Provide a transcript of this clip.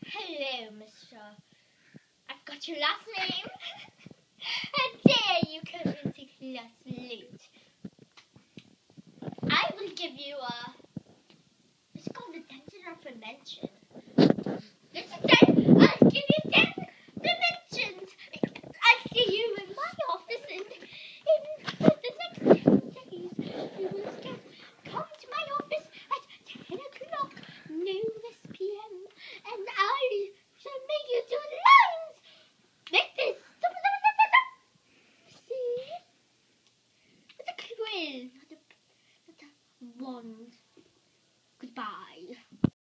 Hello, Mr. I've got your last name. How dare you come into class late? I will give you it's called detention or prevention. I'll give you 10 preventions. I'll see you in my office in the next 10 days. You will come to my office at 10 o'clock, noon this p.m. and I shall make you do lines like this. See? It's a quill, not a wand. Goodbye.